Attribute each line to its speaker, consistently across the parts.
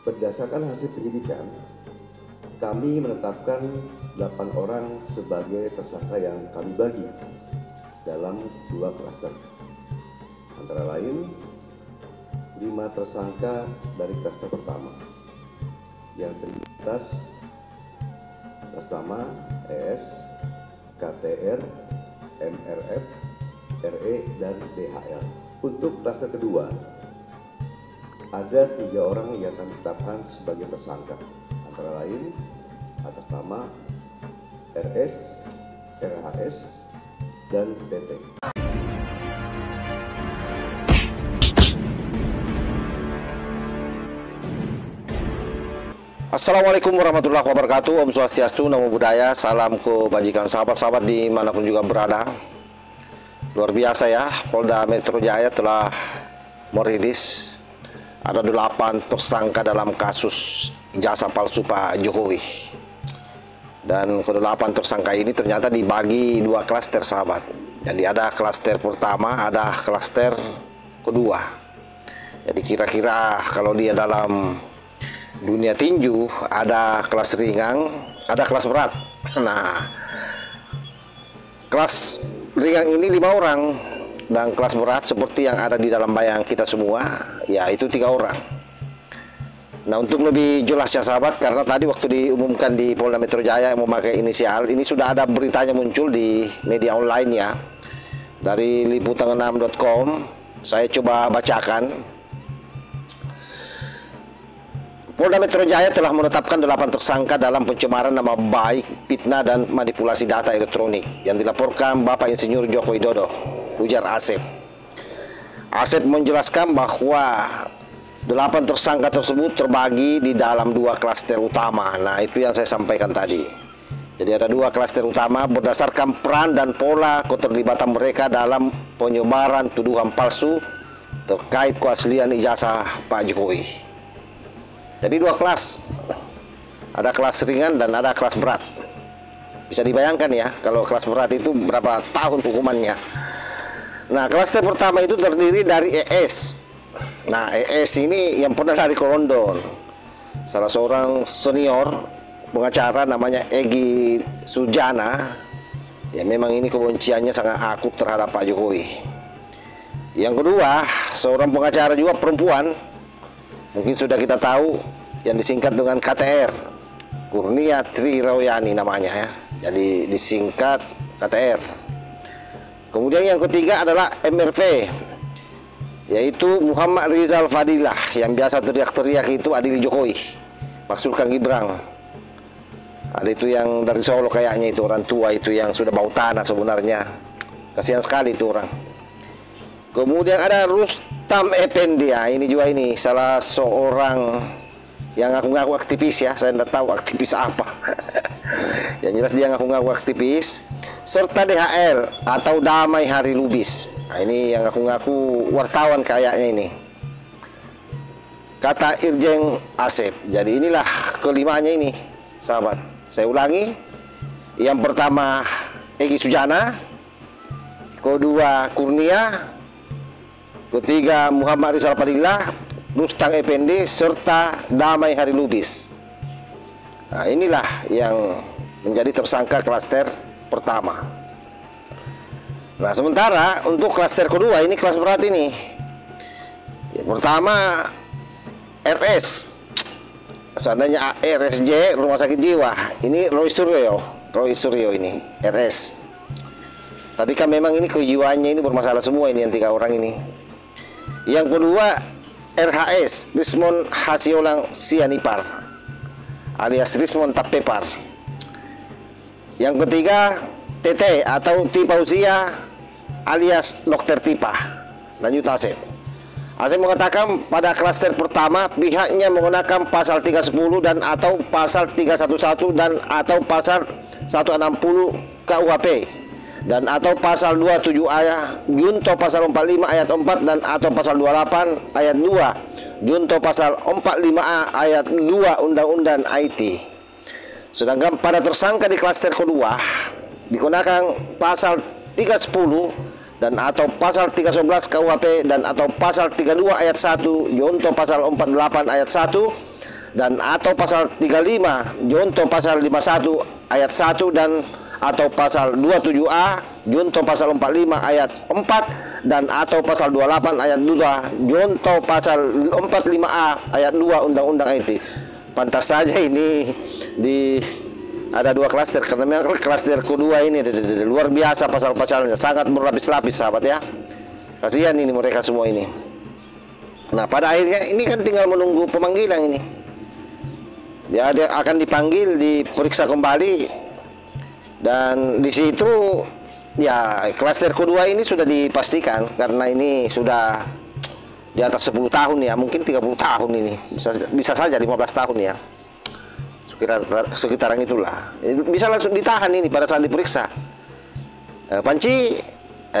Speaker 1: Berdasarkan hasil penyidikan, kami menetapkan 8 orang sebagai tersangka yang kami bagi dalam 2 klaster. Antara lain, 5 tersangka dari klaster pertama yang terdiri atas ES, KTR, MRF, RE, dan DHL. Untuk klaster kedua, ada 3 orang yang kami tetapkan sebagai tersangka, antara lain atas nama RS, RHS, dan TT.
Speaker 2: Assalamualaikum warahmatullahi wabarakatuh. Om Swastiastu, Namo Buddhaya. Salam kebajikan sahabat-sahabat dimanapun juga berada. Luar biasa ya, Polda Metro Jaya telah merilis ada 8 tersangka dalam kasus ijazah palsu Pak Jokowi. Dan ke-8 tersangka ini ternyata dibagi 2 klaster, sahabat. Jadi ada klaster pertama, ada klaster kedua. Jadi kira-kira kalau dia dalam dunia tinju ada kelas ringan, ada kelas berat. Nah, kelas ringan ini 5 orang, dan kelas berat seperti yang ada di dalam bayang kita semua, yaitu 3 orang. Nah, untuk lebih jelasnya sahabat, karena tadi waktu diumumkan di Polda Metro Jaya yang memakai inisial, ini sudah ada beritanya muncul di media online ya, dari liputan6.com. Saya coba bacakan. Polda Metro Jaya telah menetapkan 8 tersangka dalam pencemaran nama baik, fitnah, dan manipulasi data elektronik yang dilaporkan Bapak Insinyur Joko Widodo, ujar Asep. Asep menjelaskan bahwa 8 tersangka tersebut terbagi di dalam 2 klaster utama. Nah, itu yang saya sampaikan tadi. Jadi ada 2 klaster utama berdasarkan peran dan pola keterlibatan mereka dalam penyebaran tuduhan palsu terkait keaslian ijazah Pak Jokowi. Jadi 2 kelas, ada kelas ringan dan ada kelas berat. Bisa dibayangkan ya, kalau kelas berat itu berapa tahun hukumannya. Nah, klaster pertama itu terdiri dari ES. Nah, ES ini yang pernah dari London, salah seorang senior pengacara namanya Egy Sujana. Ya, memang ini kebenciannya sangat akut terhadap Pak Jokowi. Yang kedua, seorang pengacara juga perempuan, mungkin sudah kita tahu, yang disingkat dengan KTR, Kurnia Tri Rawyani namanya ya, jadi disingkat KTR. Kemudian yang ketiga adalah MRV, yaitu Muhammad Rizal Fadilah, yang biasa teriak-teriak itu adili Jokowi, maksud Kang Gibrang. Ada itu yang dari Solo kayaknya, itu orang tua itu yang sudah bau tanah sebenarnya. Kasihan sekali itu orang. Kemudian ada Rustam Effendi, ya, ini juga ini salah seorang yang ngaku-ngaku aktivis ya, saya tidak tahu aktivis apa. Yang jelas dia ngaku-ngaku aktivis. Serta DHL atau Damai Hari Lubis. Nah, ini yang ngaku-ngaku wartawan kayaknya ini, kata Irjen Asep. Jadi inilah kelimanya ini, sahabat. Saya ulangi, yang pertama Egy Sujana, kedua Kurnia, ketiga Muhammad Rizal Fadilah, Rustam Effendi, serta Damai Hari Lubis. Nah, inilah yang menjadi tersangka klaster pertama. Nah, sementara untuk klaster kedua, ini kelas berat ini. Yang pertama RS, seandainya RSJ Rumah Sakit Jiwa. Ini Roy Suryo ini RS. Tapi kan memang ini kejiwaannya ini bermasalah semua ini, yang 3 orang ini. Yang kedua RHS, Rismon Hasiolang Sianipar, alias Rismon Tapepar. Yang ketiga TT atau Tipa Usia, alias Dr. Tipa. Lanjut Asep. Asep mengatakan pada klaster pertama pihaknya menggunakan pasal 310 dan atau pasal 311 dan atau pasal 160 KUHP dan atau pasal 27 ayat junto pasal 45 ayat 4 dan atau pasal 28 ayat 2 junto pasal 45A ayat 2 Undang-Undang IT. Sedangkan pada tersangka di klaster kedua digunakan pasal 310 dan atau pasal 311 KUHP dan atau pasal 32 ayat 1 junto pasal 48 ayat 1 dan atau pasal 35 junto pasal 51 ayat 1 dan atau pasal 27A junto pasal 45 ayat 4 dan atau pasal 28 ayat 2 junto pasal 45A ayat 2 Undang-Undang IT. Pantas saja ini ada dua klaster, karena memang klaster kedua ini luar biasa pasal-pasalnya, sangat berlapis-lapis sahabat ya. Kasihan ini mereka semua ini. Nah, pada akhirnya ini kan tinggal menunggu pemanggilan ini. Ya, dia akan dipanggil, diperiksa kembali, dan di situ ya klaster kedua ini sudah dipastikan karena ini sudah di atas 10 tahun ya, mungkin 30 tahun ini, bisa saja 15 tahun ya, sekitaran itulah. Bisa langsung ditahan ini pada saat diperiksa. Panci,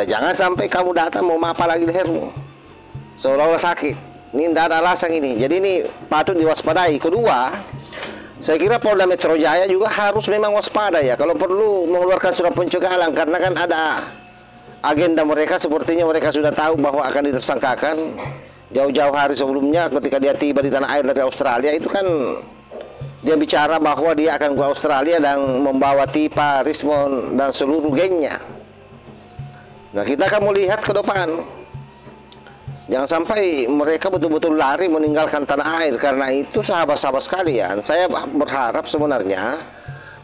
Speaker 2: jangan sampai kamu datang mau apa lagi lehermu, seolah-olah sakit. Ini tidak ada alasan ini, jadi ini patut diwaspadai. Kedua, saya kira Polda Metro Jaya juga harus memang waspada ya, kalau perlu mengeluarkan surat pencegahan, karena kan ada agenda mereka. Sepertinya mereka sudah tahu bahwa akan ditersangkakan jauh-jauh hari sebelumnya ketika dia tiba di tanah air dari Australia. Itu kan dia bicara bahwa dia akan ke Australia dan membawa Tipa, Rismond dan seluruh gengnya. Nah, kita akan melihat ke depan, jangan sampai mereka betul-betul lari meninggalkan tanah air. Karena itu sahabat-sahabat sekalian, saya berharap sebenarnya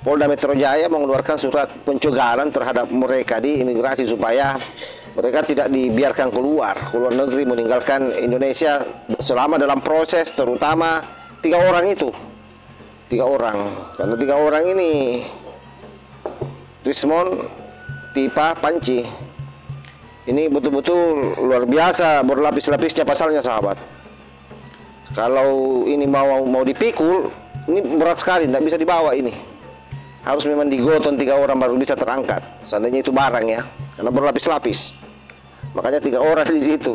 Speaker 2: Polda Metro Jaya mengeluarkan surat pencegahan terhadap mereka di imigrasi supaya mereka tidak dibiarkan keluar negeri, meninggalkan Indonesia selama dalam proses, terutama 3 orang itu. 3 orang, karena 3 orang ini Rismond, Tipa, Panci, ini betul-betul luar biasa berlapis-lapisnya pasalnya sahabat. Kalau ini mau dipikul, ini berat sekali, tidak bisa dibawa ini. Harus memang digoton 3 orang baru bisa terangkat. Seandainya itu barang ya, karena berlapis-lapis. Makanya 3 orang di situ.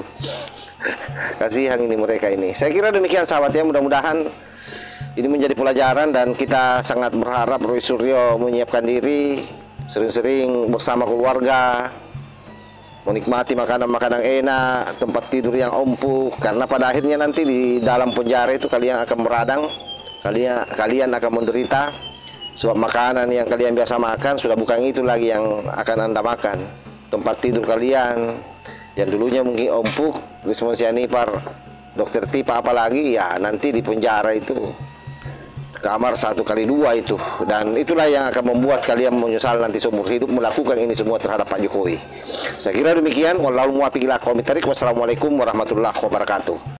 Speaker 2: Kasihan ini mereka ini. Saya kira demikian sahabat ya, mudah-mudahan ini menjadi pelajaran, dan kita sangat berharap Roy Suryo menyiapkan diri sering-sering bersama keluarga, menikmati makanan-makanan enak, tempat tidur yang empuk, karena pada akhirnya nanti di dalam penjara itu kalian akan meradang, kalian akan menderita, sebab makanan yang kalian biasa makan sudah bukan itu lagi yang akan Anda makan. Tempat tidur kalian yang dulunya mungkin empuk, Rismond Sianipar, Dokter Tipa apalagi ya, nanti di penjara itu kamar 1x2 itu, dan itulah yang akan membuat kalian menyesal nanti seumur hidup melakukan ini semua terhadap Pak Jokowi. Saya kira demikian. Wassalamualaikum warahmatullahi wabarakatuh.